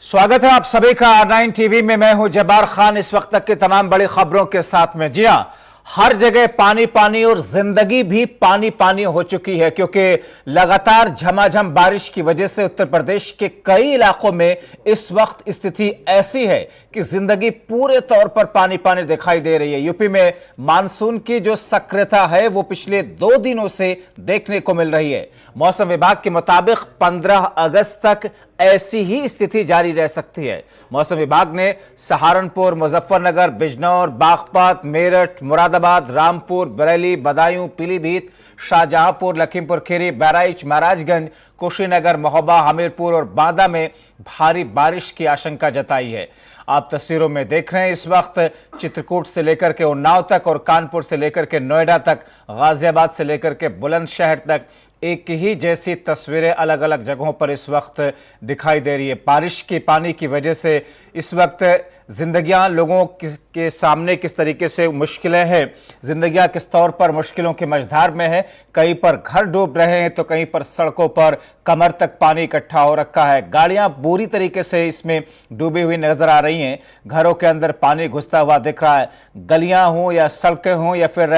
स्वागत है आप सभी का R9 टीवी में। मैं हूं जब्बार खान। इस वक्त तक की तमाम बड़ी खबरों के साथ में। जी हां, हर जगह पानी पानी और जिंदगी भी पानी पानी हो चुकी है, क्योंकि लगातार झमाझम बारिश की वजह से उत्तर प्रदेश के कई इलाकों में इस वक्त स्थिति ऐसी है कि जिंदगी पूरे तौर पर पानी पानी दिखाई दे रही है। यूपी में मानसून की जो सक्रियता है वो पिछले 2 दिनों से देखने को मिल रही है। मौसम विभाग के मुताबिक 15 अगस्त तक ऐसी ही स्थिति जारी रह सकती है। मौसम विभाग ने सहारनपुर, मुजफ्फरनगर, बिजनौर, बागपत, मेरठ, मुरादाबाद, रामपुर, बरेली, बदायूं, पीलीभीत, शाहजहांपुर, लखीमपुर खीरी, बहराइच, महाराजगंज, कुशीनगर, महोबा, हमीरपुर और बांदा में भारी बारिश की आशंका जताई है। आप तस्वीरों में देख रहे हैं इस वक्त चित्रकूट से लेकर के उन्नाव तक और कानपुर से लेकर के नोएडा तक, गाजियाबाद से लेकर के बुलंदशहर तक एक ही जैसी तस्वीरें अलग अलग जगहों पर इस वक्त दिखाई दे रही है। बारिश के पानी की वजह से इस वक्त जिंदगियां लोगों के सामने किस तरीके से मुश्किलें हैं, जिंदगियां किस तौर पर मुश्किलों के मझधार में है। कहीं पर घर डूब रहे हैं तो कहीं पर सड़कों पर कमर तक पानी इकट्ठा हो रखा है। गाड़ियां बुरी तरीके से इसमें डूबी हुई नजर आ रही हैं। घरों के अंदर पानी घुसता हुआ दिख रहा है। गलियां हों या सड़कें हों या फिर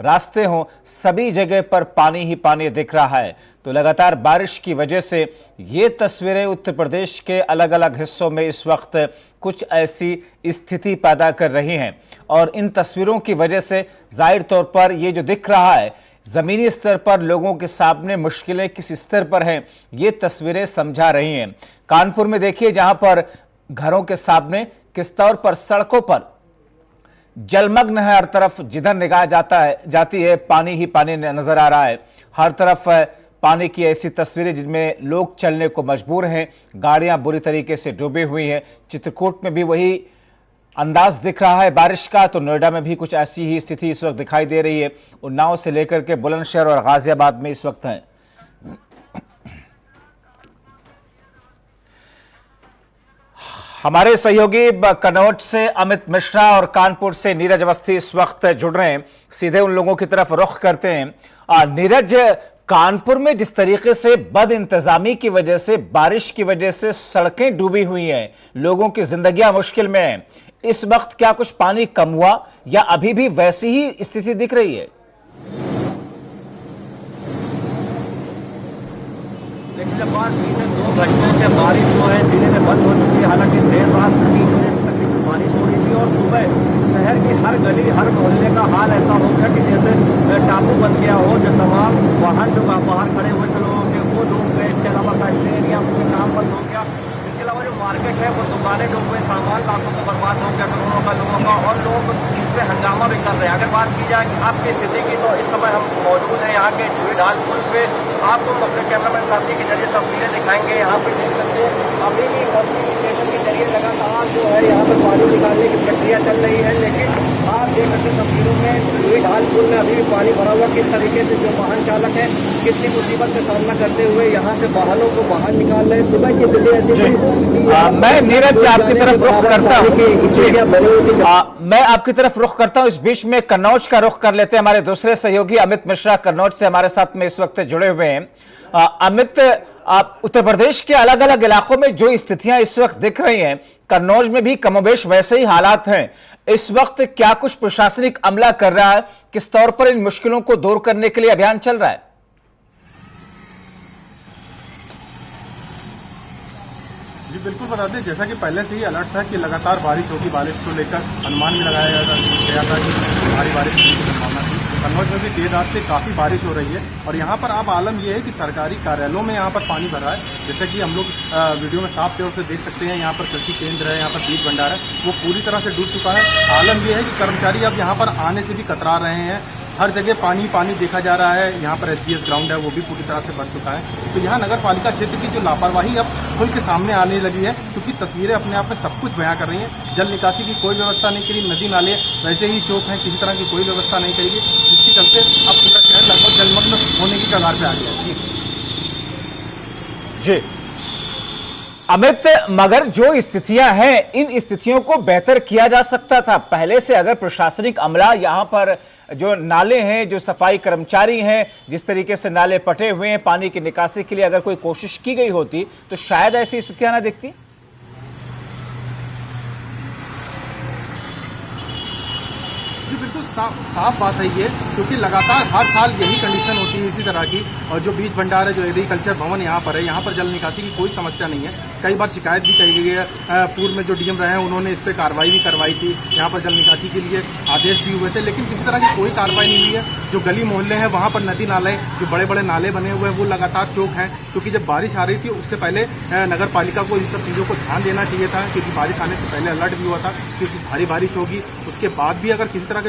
रास्ते हों, सभी जगह पर पानी ही पानी दिख रहा है। तो लगातार बारिश की वजह से ये तस्वीरें उत्तर प्रदेश के अलग अलग हिस्सों में इस वक्त कुछ ऐसी स्थिति पैदा कर रही हैं। और इन तस्वीरों की वजह से जाहिर तौर पर ये जो दिख रहा है, जमीनी स्तर पर लोगों के सामने मुश्किलें किस स्तर पर हैं, ये तस्वीरें समझा रही हैं। कानपुर में देखिए, जहां पर घरों के सामने किस तौर पर सड़कों पर जलमग्न है, हर तरफ जिधर निगाह जाती है पानी ही पानी नजर आ रहा है। हर तरफ पानी की ऐसी तस्वीरें जिनमें लोग चलने को मजबूर हैं, गाड़ियां बुरी तरीके से डूबी हुई हैं। चित्रकूट में भी वही अंदाज दिख रहा है बारिश का, तो नोएडा में भी कुछ ऐसी ही स्थिति इस वक्त दिखाई दे रही है। उन्नाव से लेकर के बुलंदशहर और गाजियाबाद में इस वक्त है। हमारे सहयोगी कन्नौज से अमित मिश्रा और कानपुर से नीरज अवस्थी इस वक्त जुड़ रहे हैं। सीधे उन लोगों की तरफ रुख करते हैं। नीरज, कानपुर में जिस तरीके से बद इंतजामी की वजह से, बारिश की वजह से सड़कें डूबी हुई हैं, लोगों की जिंदगियां मुश्किल में हैं, इस वक्त क्या कुछ पानी कम हुआ या अभी भी वैसी ही स्थिति दिख रही है? देखिए, बीते 2 घंटे से बारिश जो है जिले में बंद हो चुकी है। हालांकि देर रात 3 बजे तकरीबन बारिश हो रही थी और सुबह शहर की हर गली, हर मोहल्ले का हाल ऐसा हो गया कि जैसे टापू बन गया हो। जो तमाम वाहन जो बाहर खड़े हुए थे लोगों के, वो डूब गए। इसके अलावा फैक्ट्री एरिया में काम बंद हो गया। इसके अलावा जो मार्केट है वो दुकानें डूब गए, सामान लाखों का बर्बाद हो गया करोड़ों का लोगों का, और लोग इस पर हंगामा भी कर रहे हैं। अगर बात की जाए कि आपकी स्थिति की, तो इस समय हम मौजूद हैं यहाँ के जूही ढाल पुल पे। आपको अपने कैमरामैन साथी के जरिए तस्वीरें दिखाएंगे। यहाँ पे देख सकते हैं अभी भी स्टेशन के जरिए लगातार जो है यहाँ पर पानी निकालने की प्रक्रिया चल रही है। लेकिन आप देख सकते हैं तस्वीरों में जूही ढाल पुल में अभी भी पानी भरा हुआ। किस तरीके से जो वाहन चालक है कितनी मुसीबत का सामना करते हुए यहाँ से वाहनों को बाहर निकाल रहे हैं। सुबह की स्थिति ऐसी। मैं नीरज आपकी तरफ रुख करता हूँ। मैं आपकी तरफ रुख करता हूँ। इस बीच में कन्नौज का रुख कर लेते हैं। हमारे दूसरे सहयोगी अमित मिश्रा कन्नौज से हमारे साथ में इस वक्त जुड़े हुए हैं। अमित, उत्तर प्रदेश के अलग अलग इलाकों में जो स्थितियां इस वक्त दिख रही हैं, कन्नौज में भी कमोबेश वैसे ही हालात हैं। इस वक्त क्या कुछ प्रशासनिक अमला कर रहा है? किस तौर पर इन मुश्किलों को दूर करने के लिए अभियान चल रहा है? जी बिल्कुल, बता दें जैसा कि पहले से ही अलर्ट था कि लगातार बारिश होगी। बारिश को लेकर अनुमान भी लगाया गया था कि भारी बारिश होने की संभावना थी। कन्नौज में भी देर रात से काफी बारिश हो रही है और यहाँ पर अब आलम यह है कि सरकारी कार्यालयों में यहाँ पर पानी भरा है। जैसे कि हम लोग वीडियो में साफ तौर से देख सकते हैं, यहाँ पर कृषि केंद्र है, यहाँ पर बीज भंडार है, वो पूरी तरह से डूब चुका है। आलम यह है कि कर्मचारी अब यहाँ पर आने से भी कतरा रहे हैं। हर जगह पानी पानी देखा जा रहा है। यहाँ पर एसबीएस ग्राउंड है, वो भी पूरी तरह से भर चुका है। तो यहाँ नगर पालिका क्षेत्र की जो लापरवाही अब खुल के सामने आने लगी है, क्योंकि तस्वीरें अपने आप में सब कुछ बयां कर रही हैं। जल निकासी की कोई व्यवस्था नहीं करी, नदी नाले वैसे ही चौक हैं, किसी तरह की कोई व्यवस्था नहीं करेगी, जिसके चलते अब पूरा शहर लगभग जलमग्न होने की कगार पे आ गया है। जी अमित, मगर जो स्थितियां हैं, इन स्थितियों को बेहतर किया जा सकता था पहले से। अगर प्रशासनिक अमला, यहां पर जो नाले हैं, जो सफाई कर्मचारी हैं, जिस तरीके से नाले पटे हुए हैं पानी की निकासी के लिए, अगर कोई कोशिश की गई होती तो शायद ऐसी स्थितियां ना दिखती। साफ बात है ये, क्योंकि लगातार हर साल यही कंडीशन होती है इसी तरह की। और जो बीज भंडार है, जो एग्रीकल्चर भवन यहाँ पर है, यहाँ पर जल निकासी की कोई समस्या नहीं है। कई बार शिकायत भी कही गई है, पूर्व में जो डीएम रहे हैं उन्होंने इस पर कार्रवाई भी करवाई थी, यहाँ पर जल निकासी के लिए आदेश भी हुए थे, लेकिन किसी तरह की कोई कार्रवाई नहीं हुई है। जो गली मोहल्ले हैं वहाँ पर नदी नाले, जो बड़े बड़े नाले बने हुए हैं वो लगातार चौक हैं, क्योंकि जब बारिश आ रही थी उससे पहले नगर पालिका को इन सब चीज़ों को ध्यान देना चाहिए था, क्योंकि बारिश आने से पहले अलर्ट भी हुआ था क्योंकि भारी बारिश होगी। उसके बाद भी अगर किसी तरह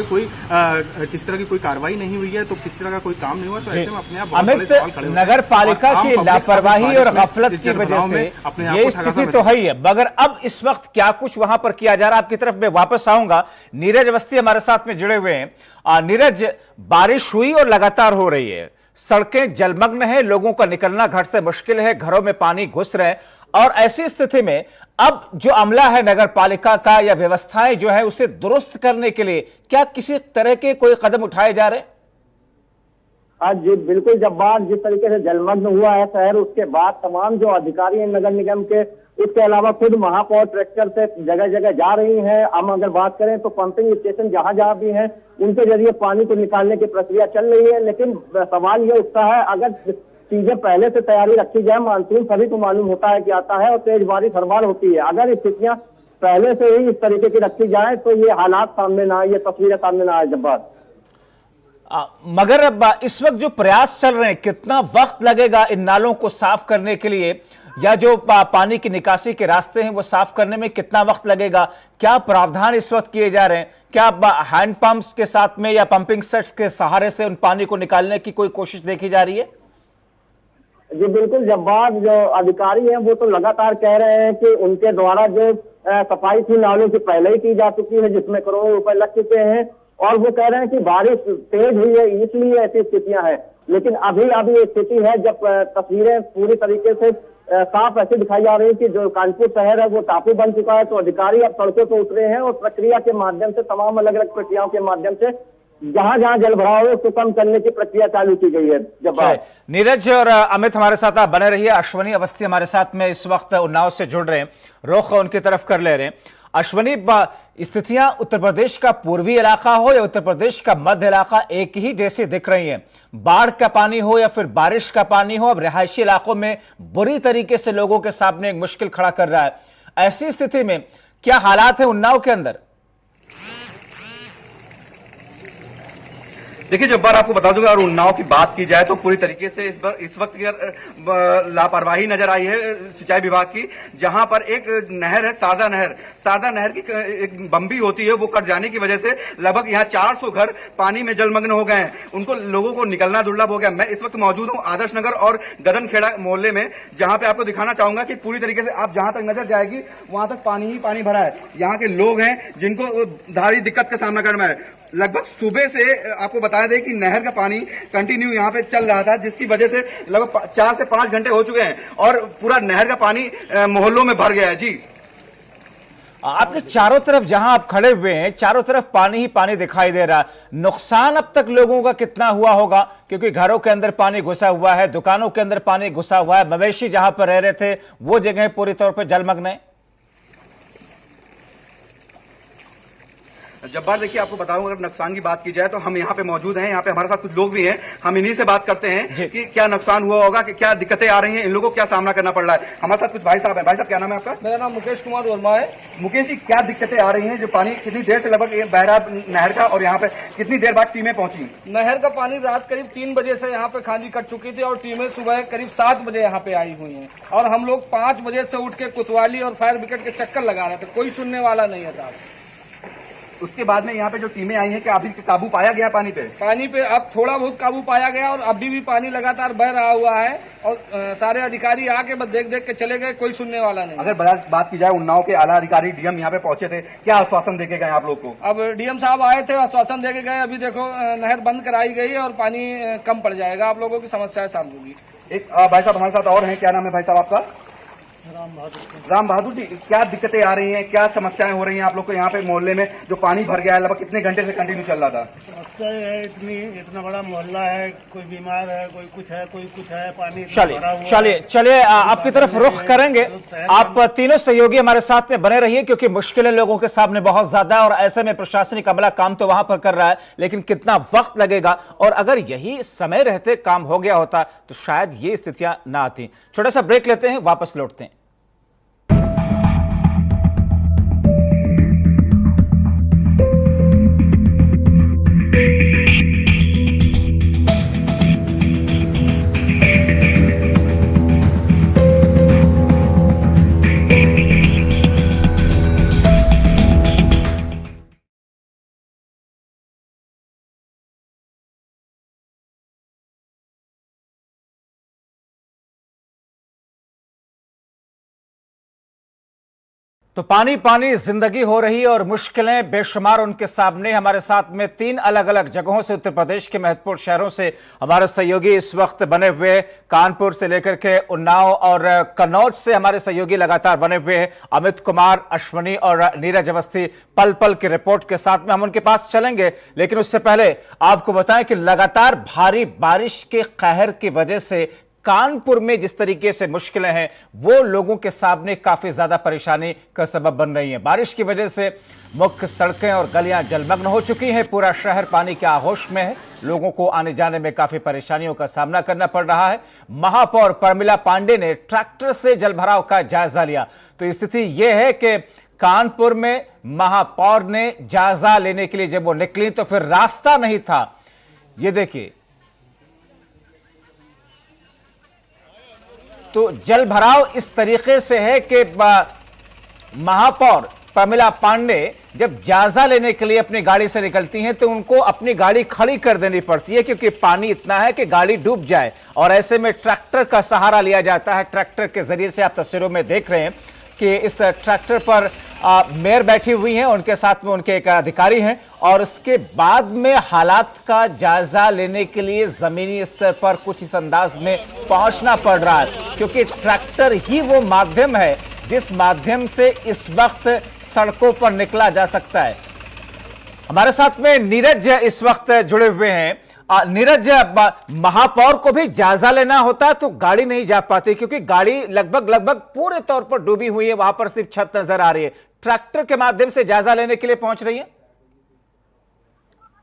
की कोई कार्रवाई नहीं हुई है, तो किसी तरह का कोई काम नहीं हुआ, तो ऐसे में अपने आप बहुत बड़े सवाल खड़े होते हैं। नगर पालिका की लापरवाही और गफलत की वजह से ये स्थिति तो है ही है, मगर अब इस वक्त क्या कुछ वहां पर किया जा रहा है, आपकी तरफ मैं वापस आऊंगा। नीरज अवस्थी हमारे साथ में जुड़े हुए हैं। नीरज, बारिश हुई और लगातार हो रही है, सड़कें जलमग्न है, लोगों का निकलना घर से मुश्किल है, घरों में पानी घुस रहे हैं, और ऐसी स्थिति में अब जो अमला है नगर पालिका का या व्यवस्थाएं जो है उसे दुरुस्त करने के लिए क्या किसी तरह के कोई कदम उठाए जा रहे हैं? आज जी बिल्कुल, जब बाढ़ जिस तरीके से जलमग्न हुआ है शहर, उसके बाद तमाम जो अधिकारी हैं नगर निगम के, इसके अलावा खुद महापौर ट्रैक्टर से जगह जगह जा रही हैं। हम अगर बात करें तो पंपिंग स्टेशन जहां जहां भी हैं उनके जरिए पानी को निकालने की प्रक्रिया चल रही है। लेकिन सवाल ये उठता है, अगर चीजें पहले से तैयारी रखी जाए, मानसून सभी को मालूम होता है कि आता है और तेज बारिश हर बार होती है, अगर स्थितियां पहले से ही इस तरीके की रखी जाए तो ये हालात सामने ना आए, ये तस्वीरें सामने ना आए। जब बात मगर अब इस वक्त जो प्रयास चल रहे हैं, कितना वक्त लगेगा इन नालों को साफ करने के लिए, या जो पानी की निकासी के रास्ते हैं वो साफ करने में कितना वक्त लगेगा? क्या प्रावधान इस वक्त किए जा रहे हैं? क्या हैंड पंप्स के साथ में या पंपिंग सेट्स के सहारे से उन पानी को निकालने की कोई कोशिश देखी जा रही है? जी बिल्कुल, जब्बार जो अधिकारी हैं वो तो लगातार कह रहे हैं कि उनके द्वारा जो सफाई थी नालों की पहले ही की जा चुकी है, जिसमें करोड़ों रुपए लग चुके हैं, और वो कह रहे हैं कि बारिश तेज हुई है इसलिए ऐसी स्थितियां हैं। लेकिन अभी स्थिति है जब तस्वीरें पूरी तरीके से साफ ऐसे दिखाई जा रही है कि जो कानपुर शहर है वो टापू बन चुका है, तो अधिकारी अब सड़कों पर उतरे हैं और प्रक्रिया के माध्यम से, तमाम अलग अलग प्रक्रियाओं के माध्यम से जहां जहां जल भराव है उसको कम करने की प्रक्रिया चालू की गई है। जब नीरज और अमित हमारे साथ आप बने रहिए। अश्वनी अवस्थी हमारे साथ में इस वक्त उन्नाव से जुड़ रहे हैं, रुख उनकी तरफ कर ले रहे हैं। अश्वनी, स्थितियां उत्तर प्रदेश का पूर्वी इलाका हो या उत्तर प्रदेश का मध्य इलाका एक ही जैसी दिख रही हैं। बाढ़ का पानी हो या फिर बारिश का पानी हो, अब रिहायशी इलाकों में बुरी तरीके से लोगों के सामने एक मुश्किल खड़ा कर रहा है। ऐसी स्थिति में क्या हालात है उन्नाव के अंदर? देखिए जब्बार, आपको बता दूंगा, अगर उन्नाव की बात की जाए तो पूरी तरीके से इस वक्त लापरवाही नजर आई है सिंचाई विभाग की, जहां पर एक नहर है सादा नहर की एक बम्बी होती है, वो कट जाने की वजह से लगभग यहाँ 400 घर पानी में जलमग्न हो गए हैं। उनको लोगों को निकलना दुर्लभ हो गया। मैं इस वक्त मौजूद हूँ आदर्श नगर और गदनखेड़ा मोहल्ले में, जहां पे आपको दिखाना चाहूंगा कि पूरी तरीके से आप जहां तक नजर जाएगी वहां तक पानी ही पानी भरा है। यहाँ के लोग हैं जिनको भारी दिक्कत का सामना करना है। लगभग सुबह से आपको बता दें कि नहर का पानी कंटिन्यू यहाँ पे चल रहा था, जिसकी वजह से लगभग 4 से 5 घंटे हो चुके हैं और पूरा नहर का पानी मोहल्लों में भर गया है। जी, आपके चारों तरफ जहां आप खड़े हुए हैं, चारों तरफ पानी ही पानी दिखाई दे रहा है। नुकसान अब तक लोगों का कितना हुआ होगा? क्योंकि घरों के अंदर पानी घुसा हुआ है, दुकानों के अंदर पानी घुसा हुआ है, मवेशी जहां पर रह रहे थे वो जगह पूरी तौर पर जलमग्न है। जब्बार, देखिए आपको बताऊं, अगर नुकसान की बात की जाए तो हम यहाँ पे मौजूद हैं, यहाँ पे हमारे साथ कुछ लोग भी हैं, हम इन्हीं से बात करते हैं कि क्या नुकसान हुआ होगा, कि क्या दिक्कतें आ रही हैं, इन लोगों को क्या सामना करना पड़ रहा है। हमारे साथ कुछ भाई साहब हैं। भाई साहब, क्या नाम है आपका? मेरा नाम मुकेश कुमार वर्मा है। मुकेश जी, क्या दिक्कतें आ रही हैं? जो पानी कितनी देर से लगभग बह रहा है नहर का, और यहाँ पे कितनी देर बाद टीमें पहुंची? नहर का पानी रात करीब 3 बजे से यहाँ पे खाली कट चुकी थी और टीमें सुबह करीब 7 बजे यहाँ पे आई हुई हैं, और हम लोग 5 बजे से उठ के कोतवाली और फायर ब्रिगेड के चक्कर लगा रहे थे, कोई सुनने वाला नहीं है साहब। उसके बाद में यहाँ पे जो टीमें आई हैं, क्या अभी काबू पाया गया पानी पे? पानी पे अब थोड़ा बहुत काबू पाया गया और अभी भी पानी लगातार बह रहा हुआ है, और सारे अधिकारी आके बस देख देख के चले गए, कोई सुनने वाला नहीं। अगर बात की जाए, उन्नाव के आला अधिकारी डीएम यहाँ पे पहुंचे थे, क्या आश्वासन देके गए आप लोग को? अब डीएम साहब आए थे, आश्वासन देके गए, अभी देखो नहर बंद कराई गई है और पानी कम पड़ जाएगा, आप लोगों की समस्याएं सॉल्व होगी। एक भाई साहब हमारे साथ और हैं, क्या नाम है भाई साहब आपका? राम बहादुर जी, क्या दिक्कतें आ रही हैं, क्या समस्याएं हो रही हैं आप लोग को यहाँ पे मोहल्ले में जो पानी भर गया है, लगभग कितने घंटे से कंटिन्यू चल रहा था? समस्या ये है, इतना बड़ा मोहल्ला है, कोई बीमार है, कोई कुछ है, पानी इतना चलिए भरा हुआ है। चलिए चलिए आपकी तरफ रुख करेंगे। आप तीनों सहयोगी हमारे साथ में बने रहिए, क्योंकि मुश्किलें लोगों के सामने बहुत ज्यादा है और ऐसे में प्रशासनिक अमला काम तो वहां पर कर रहा है, लेकिन कितना वक्त लगेगा, और अगर यही समय रहते काम हो गया होता तो शायद ये स्थितियां ना आती। छोटा सा ब्रेक लेते हैं, वापस लौटते हैं। तो पानी पानी जिंदगी हो रही है और मुश्किलें बेशुमार उनके सामने। हमारे साथ में 3 अलग अलग जगहों से, उत्तर प्रदेश के महत्वपूर्ण शहरों से हमारे सहयोगी इस वक्त बने हुए, कानपुर से लेकर के उन्नाव और कन्नौज से हमारे सहयोगी लगातार बने हुए हैं। अमित कुमार, अश्वनी और नीरज अवस्थी पल पल की रिपोर्ट के साथ में हम उनके पास चलेंगे, लेकिन उससे पहले आपको बताएं कि लगातार भारी बारिश के कहर की वजह से कानपुर में जिस तरीके से मुश्किलें हैं वो लोगों के सामने काफी ज्यादा परेशानी का सबब बन रही हैं। बारिश की वजह से मुख्य सड़कें और गलियां जलमग्न हो चुकी हैं, पूरा शहर पानी के आगोश में है, लोगों को आने जाने में काफी परेशानियों का सामना करना पड़ रहा है। महापौर प्रमिला पांडे ने ट्रैक्टर से जलभराव का जायजा लिया, तो स्थिति यह है कि कानपुर में महापौर ने जायजा लेने के लिए जब वो निकली तो फिर रास्ता नहीं था। ये देखिए, तो जल भराव इस तरीके से है कि महापौर प्रमिला पांडे जब जायजा लेने के लिए अपनी गाड़ी से निकलती हैं तो उनको अपनी गाड़ी खड़ी कर देनी पड़ती है, क्योंकि पानी इतना है कि गाड़ी डूब जाए, और ऐसे में ट्रैक्टर का सहारा लिया जाता है। ट्रैक्टर के जरिए से आप तस्वीरों में देख रहे हैं कि इस ट्रैक्टर पर मेयर बैठी हुई हैं, उनके साथ में उनके एक अधिकारी हैं, और उसके बाद में हालात का जायजा लेने के लिए जमीनी स्तर पर कुछ इस अंदाज में पहुंचना पड़ रहा है, क्योंकि ट्रैक्टर ही वो माध्यम है जिस माध्यम से इस वक्त सड़कों पर निकला जा सकता है। हमारे साथ में नीरज इस वक्त जुड़े हुए हैं। नीरज, महापौर को भी जायजा लेना होता है तो गाड़ी नहीं जा पाती, क्योंकि गाड़ी लगभग पूरे तौर पर डूबी हुई है, वहां पर सिर्फ छत नजर आ रही है। ट्रैक्टर के माध्यम से जायजा लेने के लिए पहुंच रही है।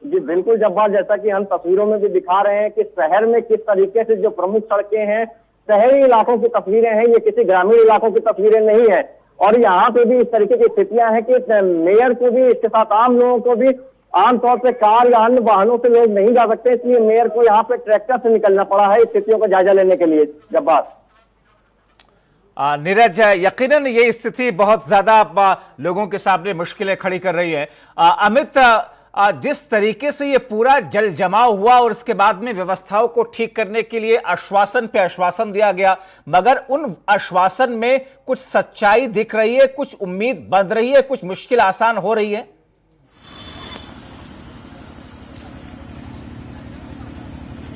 जी बिल्कुल जब्बार, जैसा कि हम तस्वीरों में भी दिखा रहे हैं कि शहर में किस तरीके से जो प्रमुख सड़कें हैं, शहरी इलाकों की तस्वीरें हैं, ये किसी ग्रामीण इलाकों की तस्वीरें नहीं है। और यहाँ पे भी इस तरीके की स्थितियां हैं कि मेयर को भी, इसके साथ आम लोगों को भी, आमतौर पे कार या अन्य वाहनों से लोग नहीं जा सकते, इसलिए मेयर को यहाँ पे ट्रैक्टर से निकलना पड़ा है स्थितियों का जायजा लेने के लिए। जब्बार, नीरज, यकीनन ये स्थिति बहुत ज्यादा लोगों के सामने मुश्किलें खड़ी कर रही है। अमित, जिस तरीके से ये पूरा जल जमाव हुआ और उसके बाद में व्यवस्थाओं को ठीक करने के लिए आश्वासन पे आश्वासन दिया गया, मगर उन आश्वासन में कुछ सच्चाई दिख रही है, कुछ उम्मीद बंध रही है, कुछ मुश्किल आसान हो रही है?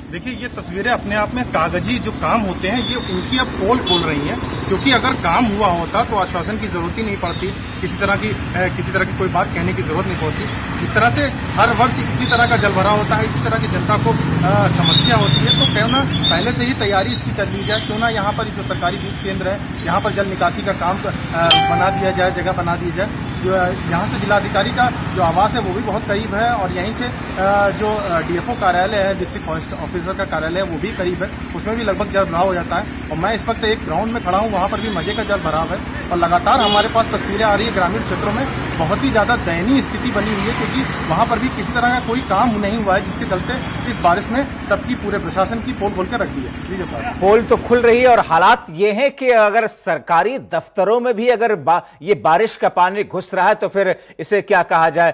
देखिए, ये तस्वीरें अपने आप में कागजी जो काम होते हैं ये उनकी अब पोल खोल रही हैं, क्योंकि अगर काम हुआ होता तो आश्वासन की जरूरत ही नहीं पड़ती, किसी तरह की कोई बात कहने की जरूरत नहीं पड़ती। जिस तरह से हर वर्ष इसी तरह का जलभराव होता है, इस तरह की जनता को समस्या होती है, तो क्यों ना पहले से ही तैयारी इसकी कर ली जाए, क्यों ना यहाँ पर जो सरकारी दूध केंद्र है यहाँ पर जल निकासी का काम बना दिया जाए, जगह बना दी जाए। जो यहाँ से जिलाधिकारी का जो आवास है वो भी बहुत करीब है, और यहीं से जो डीएफओ कार्यालय है, डिस्ट्रिक्ट फॉरेस्ट ऑफिसर का कार्यालय है, वो भी करीब है, उसमें भी लगभग जल भराव हो जाता है। और मैं इस वक्त एक ग्राउंड में खड़ा हूँ, वहाँ पर भी मजे का जल भराव है, और लगातार हमारे पास तस्वीरें आ रही है ग्रामीण क्षेत्रों में बहुत ही ज्यादा दयनीय स्थिति बनी हुई है, क्योंकि वहाँ पर भी किसी तरह का कोई काम नहीं हुआ है, जिसके चलते इस बारिश में सबकी पूरे प्रशासन की पोल खोल कर रख दी है। पोल तो खुल रही है, और हालात ये हैं कि अगर सरकारी दफ्तरों में भी अगर ये बारिश का पानी घुस रहा है तो फिर इसे क्या कहा जाए।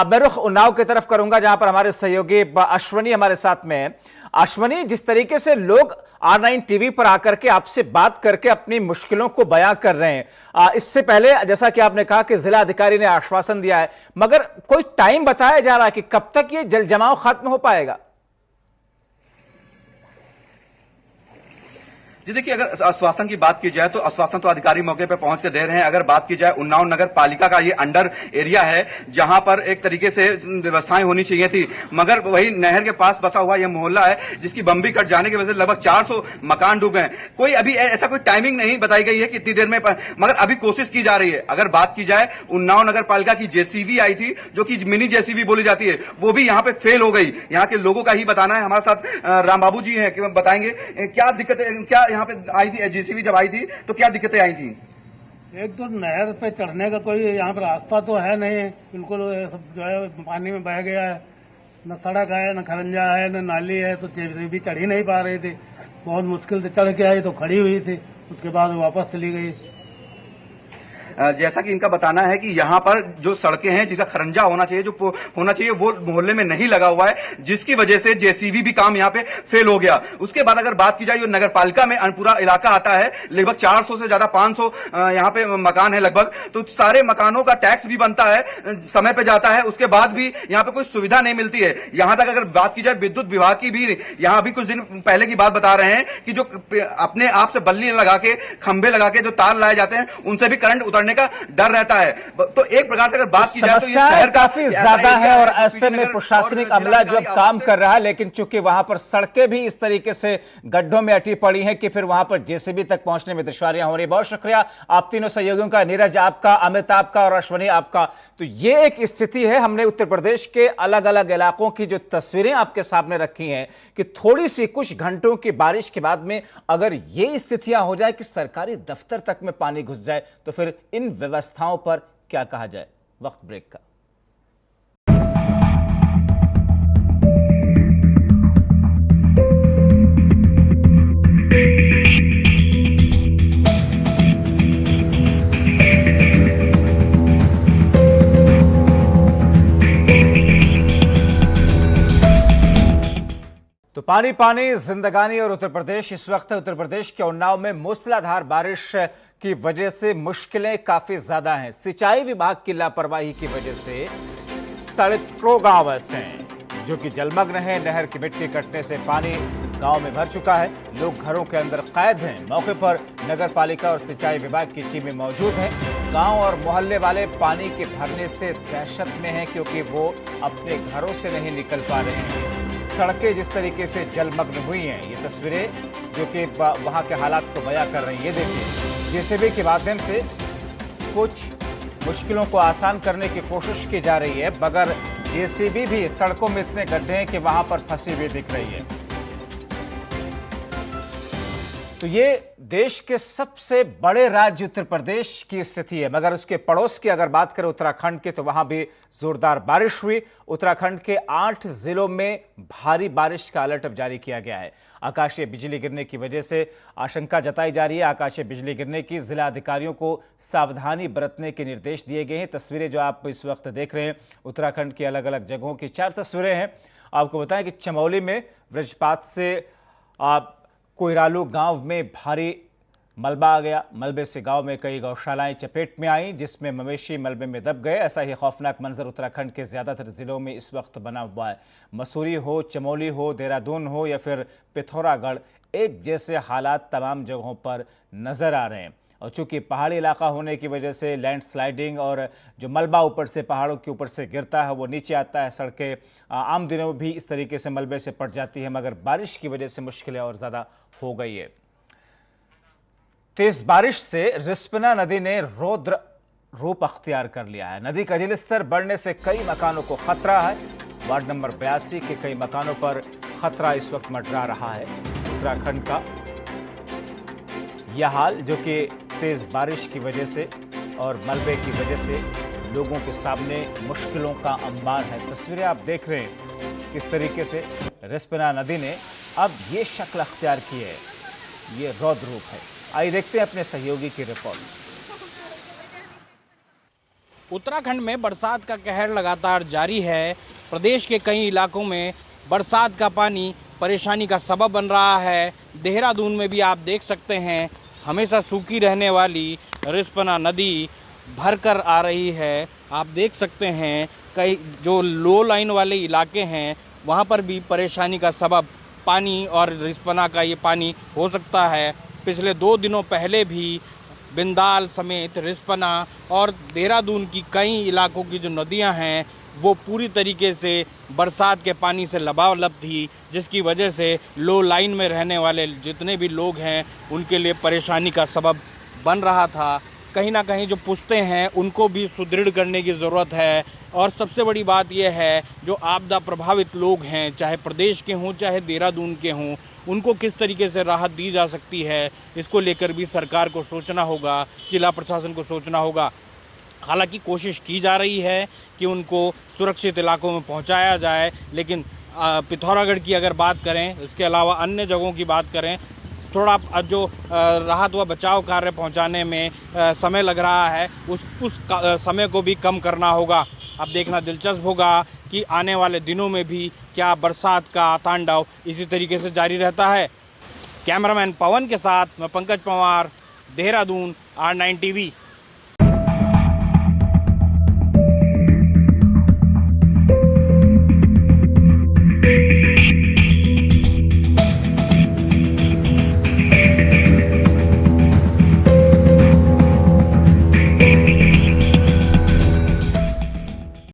मैं रुख उन्नाव की तरफ करूंगा, जहां पर हमारे सहयोगी अश्वनी हमारे साथ में है। अश्वनी, जिस तरीके से लोग R9 टीवी पर आकर के आपसे बात करके अपनी मुश्किलों को बयां कर रहे हैं, इससे पहले जैसा कि आपने कहा कि जिला अधिकारी ने आश्वासन दिया है, मगर कोई टाइम बताया जा रहा है कि कब तक ये जल जमाव खत्म हो पाएगा? जी देखिए, अगर आश्वासन की बात की जाए तो आश्वासन तो अधिकारी मौके पर पहुंच के दे रहे हैं। अगर बात की जाए उन्नाव नगर पालिका का ये अंडर एरिया है जहां पर एक तरीके से व्यवस्थाएं होनी चाहिए थी, मगर वही नहर के पास बसा हुआ यह मोहल्ला है जिसकी बम्बी कट जाने की वजह से लगभग 400 मकान डूब गए। कोई अभी ऐसा कोई टाइमिंग नहीं बताई गई है कि इतनी देर में, मगर अभी कोशिश की जा रही है। अगर बात की जाए उन्नाव नगर पालिका की जेसीबी आई थी, जो कि मिनी जेसीबी बोली जाती है, वो भी यहाँ पे फेल हो गई। यहाँ के लोगों का ही बताना है। हमारे साथ राम बाबू जी हैं कि बताएंगे क्या दिक्कतें, क्या यहाँ पे आई थी जेसीबी जब आई थी तो क्या दिक्कतें आई थी। एक तो नहर पे चढ़ने का कोई यहाँ पर रास्ता तो है नहीं, बिल्कुल सब जो है पानी में बह गया है। न सड़क है, न खरंजा है, न नाली है, तो जेसीबी चढ़ ही नहीं पा रही थी। बहुत मुश्किल से चढ़ के आई तो खड़ी हुई थी, उसके बाद वापस चली गई। जैसा कि इनका बताना है कि यहाँ पर जो सड़कें हैं जिसका खरंजा होना चाहिए, जो होना चाहिए, वो मोहल्ले में नहीं लगा हुआ है, जिसकी वजह से जेसीबी भी काम यहाँ पे फेल हो गया। उसके बाद अगर बात की जाए, जो नगर पालिका में पूरा इलाका आता है, लगभग 400 से ज्यादा 500 यहाँ पे मकान है लगभग, तो सारे मकानों का टैक्स भी बनता है, समय पे जाता है, उसके बाद भी यहाँ पे कोई सुविधा नहीं मिलती है। यहाँ तक अगर बात की जाए विद्युत विभाग की भी, यहाँ अभी कुछ दिन पहले की बात बता रहे हैं कि जो अपने आप से बल्ली लगा के, खंभे लगा के जो तार लाए जाते हैं, उनसे भी करंट उतरने का डर रहता है। तो एक प्रकार से अगर बात की जाए तो ये शहर काफी ज्यादा है और ऐसे में प्रशासनिक अमला जो काम कर रहा है, लेकिन चूंकि वहां पर सड़कें भी इस तरीके से गड्ढों में अटी पड़ी हैं कि फिर वहां पर जेसीबी तक पहुंचने में दुश्वारियां हो रही। बहुत शुक्रिया आप तीनों सहयोगियों का, नीरज आपका, अमित आपका और अश्वनी आपका। तो ये एक स्थिति है, हमने उत्तर प्रदेश के अलग अलग इलाकों की जो तस्वीरें आपके सामने रखी हैं कि थोड़ी सी कुछ घंटों की बारिश के बाद में अगर ये स्थितियां हो जाए कि सरकारी दफ्तर तक में पानी घुस जाए तो फिर इन व्यवस्थाओं पर क्या कहा जाए। वक्त ब्रेक का। तो पानी पानी जिंदगानी और उत्तर प्रदेश, इस वक्त उत्तर प्रदेश के उन्नाव में मूसलाधार बारिश की वजह से मुश्किलें काफी ज्यादा हैं। सिंचाई विभाग की लापरवाही की वजह से सड़कों गांव ऐसे हैं जो कि जलमग्न हैं। नहर की मिट्टी कटने से पानी गांव में भर चुका है, लोग घरों के अंदर कैद हैं। मौके पर नगर पालिका और सिंचाई विभाग की टीमें मौजूद हैं। गांव और मोहल्ले वाले पानी के भरने से दहशत में हैं क्योंकि वो अपने घरों से नहीं निकल पा रहे हैं। सड़कें जिस तरीके से जलमग्न हुई हैं, ये तस्वीरें जो कि वहां के हालात को बयां कर रही हैं। ये देखिए, जेसीबी के माध्यम से कुछ मुश्किलों को आसान करने की कोशिश की जा रही है, मगर जेसीबी भी सड़कों में इतने गड्ढे हैं कि वहां पर फंसी हुई दिख रही है। तो ये देश के सबसे बड़े राज्य उत्तर प्रदेश की स्थिति है, मगर उसके पड़ोस की अगर बात करें उत्तराखंड की, तो वहां भी जोरदार बारिश हुई। उत्तराखंड के 8 जिलों में भारी बारिश का अलर्ट अब जारी किया गया है। आकाशीय बिजली गिरने की वजह से आशंका जताई जा रही है। आकाशीय बिजली गिरने की जिला अधिकारियों को सावधानी बरतने के निर्देश दिए गए हैं। तस्वीरें जो आप इस वक्त देख रहे हैं, उत्तराखंड की अलग अलग जगहों की 4 तस्वीरें हैं। आपको बताएं कि चमोली में वज्रपात से कोयरालू गांव में भारी मलबा आ गया। मलबे से गांव में कई गौशालाएं चपेट में आईं, जिसमें मवेशी मलबे में दब गए। ऐसा ही खौफनाक मंजर उत्तराखंड के ज़्यादातर ज़िलों में इस वक्त बना हुआ है। मसूरी हो, चमोली हो, देहरादून हो या फिर पिथौरागढ़, एक जैसे हालात तमाम जगहों पर नज़र आ रहे हैं। और चूंकि पहाड़ी इलाका होने की वजह से लैंडस्लाइडिंग और जो मलबा ऊपर से पहाड़ों के ऊपर से गिरता है वो नीचे आता है। सड़कें आम दिनों में भी इस तरीके से मलबे से पट जाती है, मगर बारिश की वजह से मुश्किलें और ज़्यादा हो गई है। तेज बारिश से रिस्पना नदी ने रौद्र रूप अख्तियार कर लिया है। नदी का जलस्तर बढ़ने से कई मकानों को खतरा है। वार्ड नंबर 82 के कई मकानों पर खतरा इस वक्त मंडरा रहा है। उत्तराखंड का यह हाल जो कि तेज बारिश की वजह से और मलबे की वजह से लोगों के सामने मुश्किलों का अंबार है। तस्वीरें आप देख रहे हैं किस तरीके से रिस्पना नदी ने अब ये शक्ल अख्तियार की है, ये रौद्र रूप है। आइए देखते हैं अपने सहयोगी की रिपोर्ट। उत्तराखंड में बरसात का कहर लगातार जारी है। प्रदेश के कई इलाकों में बरसात का पानी परेशानी का सबब बन रहा है। देहरादून में भी आप देख सकते हैं, हमेशा सूखी रहने वाली रिस्पना नदी भरकर आ रही है। आप देख सकते हैं कई जो लो लाइन वाले इलाके हैं वहाँ पर भी परेशानी का सबब पानी और रिस्पना का ये पानी हो सकता है। पिछले 2 दिनों पहले भी बिंदाल समेत रिस्पना और देहरादून की कई इलाकों की जो नदियां हैं वो पूरी तरीके से बरसात के पानी से लबालब थी, जिसकी वजह से लो लाइन में रहने वाले जितने भी लोग हैं उनके लिए परेशानी का सबब बन रहा था। कहीं ना कहीं जो पुश्ते हैं उनको भी सुदृढ़ करने की ज़रूरत है। और सबसे बड़ी बात यह है, जो आपदा प्रभावित लोग हैं, चाहे प्रदेश के हों चाहे देहरादून के हों, उनको किस तरीके से राहत दी जा सकती है, इसको लेकर भी सरकार को सोचना होगा, जिला प्रशासन को सोचना होगा। हालांकि कोशिश की जा रही है कि उनको सुरक्षित इलाकों में पहुंचाया जाए, लेकिन पिथौरागढ़ की अगर बात करें, इसके अलावा अन्य जगहों की बात करें, थोड़ा जो राहत व बचाव कार्य पहुंचाने में समय लग रहा है, उस समय को भी कम करना होगा। अब देखना दिलचस्प होगा कि आने वाले दिनों में भी क्या बरसात का तांडव इसी तरीके से जारी रहता है। कैमरामैन पवन के साथ मैं पंकज पवार, देहरादून, R9 TV।